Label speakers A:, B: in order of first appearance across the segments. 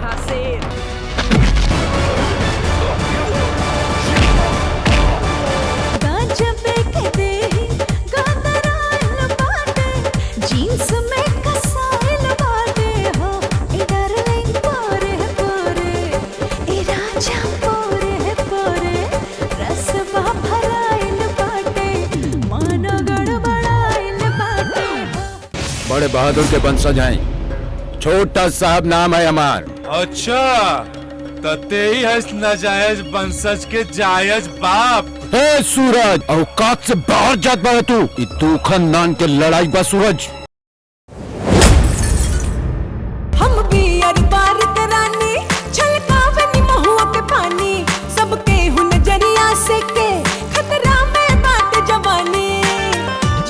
A: यहाँ से। जीन्स में कसाइल बाटे हो ए डार्लिंग पोरे पोरे ए राजा पोरे पोरे रसवा भराइल बाटे मन गड़बड़ाइल बाटे हो।
B: बड़े बहादुर के वंशज हैं, छोटा साहब नाम है हमार।
C: अच्छा तते ही है नाजायज वंशज के जायज बाप।
B: हे सूरज, औकात से बाहर जात बाड़ा तू। ई तू खानदान के लड़ाई बा सूरज।
A: हम भी यार बार करानी छलकावे नी महुआ के पानी सबके हुन जरिया से के खतरा में बात जवानी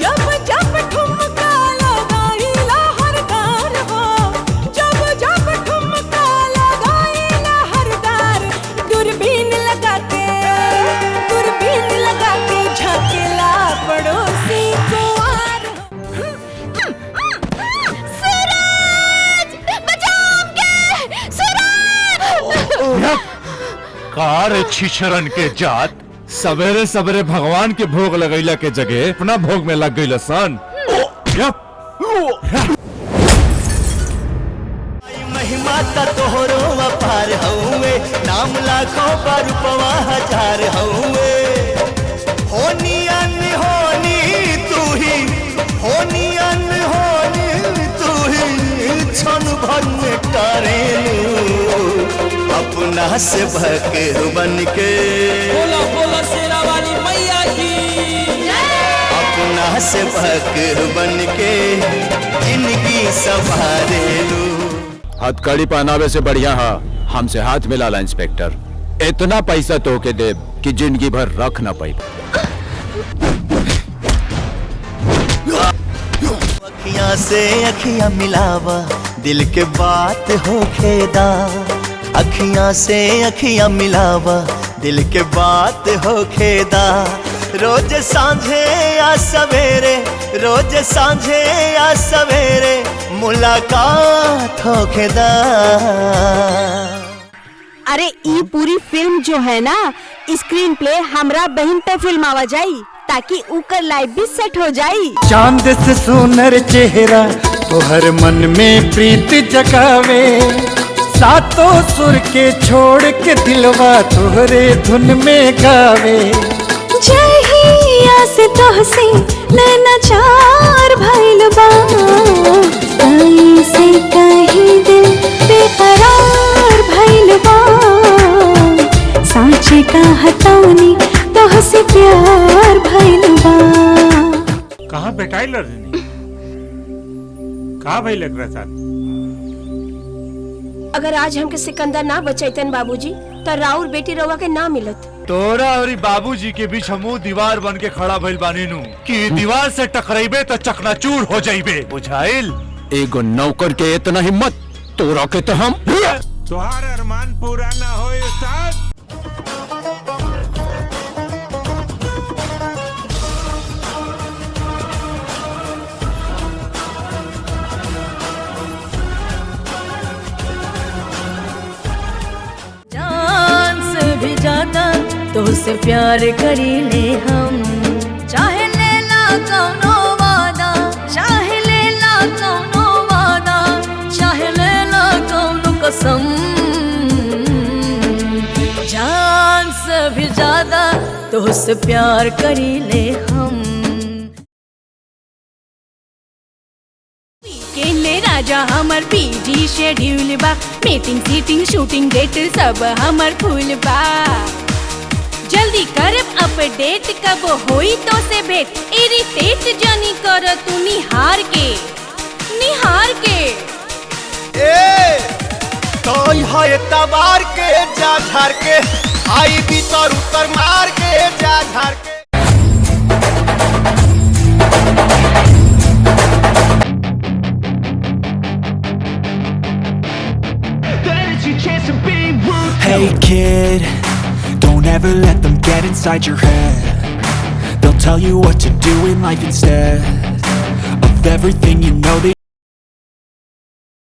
A: जब जब ठुमका लगाईला हरदार हो जब जब ठुमका लगाईला हरदार दूरबीन लगा के झाकेला पड़ोसी को
C: कार छिछरन के जात सवेरे सवेरे भगवान के भोग लगैला के जगह अपना भोग में लग गई सन।
D: महिमा त तोहरो अपार हउए नाम लाखों पर रूपवा हजार हउए होनी अनहोनी तू ही होनी अनहोनी तू ही क्षण भर में करेलू अपना से भकेर बन के
E: बोला बोला शेरा वाली मैया की
D: अपना से भकेर बन के जिंदगी संभालेलू।
B: हथकड़ी पहनावे से बढ़िया हा हमसे हाथ मिलाला इंस्पेक्टर। इतना पैसा तो के दे कि जिंदगी भर रख ना पाई।
D: अखियां से अखियां मिलावा दिल के बात हो खेदा अखियां से अखियां मिलावा दिल के बात हो खेदा रोज सांझे या सवेरे रोज सांझे या सवेरे मुलाकात हो खेदा।
F: अरे ई पूरी फिल्म जो है ना स्क्रीन प्ले हमरा बहन पे फिल्म आवा जाई ताकि उकर लाइफ भी सेट हो जाई।
G: चांद से सुनर चेहरा तोहर मन में प्रीत जगावे सातों सुर के छोड़ के दिलवा तोहरे धुन में गावे।
A: जहिया से तोहसे नैना चार भइल बा से कहीं दिल बेकरार भइल बा सांचे का हतौनी तोहसे प्यार भइल बा।
H: कहाँ बेटाई लड़नी कहाँ भाई लग रहा था।
F: अगर आज हमके सिकंदर ना बचैतन बाबूजी तो राउर बेटी रवा के ना मिलत।
C: तोरा और बाबूजी के बीच हमू दीवार बन के खड़ा भइल बानी नु कि दीवार से टकराइबे तो चकनाचूर हो जाइबे बुझाइल।
B: एगो नौकर के इतना हिम्मत तोरा के तो हम
H: तुहार अरमान पूरा ना हो उस्ताद।
A: जान से भी ज्यादा तो से प्यार करी ले हम चाहे लेला कौनो वादा चाहे लेला कौनो वादा चाहे लेला कौनो कसम जान से भी ज्यादा तो से प्यार करी ले हम। केले राजा हमर पीजी शेड्यूल बा मीटिंग सीटिंग शूटिंग डेट सब हमर फूल बा जल्दी करब अपडेट कब होई तो से भेट इरिटेट जानी कर तू निहार के
D: ए तो है तबार के जा झार के आई भीतर उतर मार के जा झार के।
I: Hey kid, don't ever let them get inside your head. They'll tell you what to do in life instead of everything you know that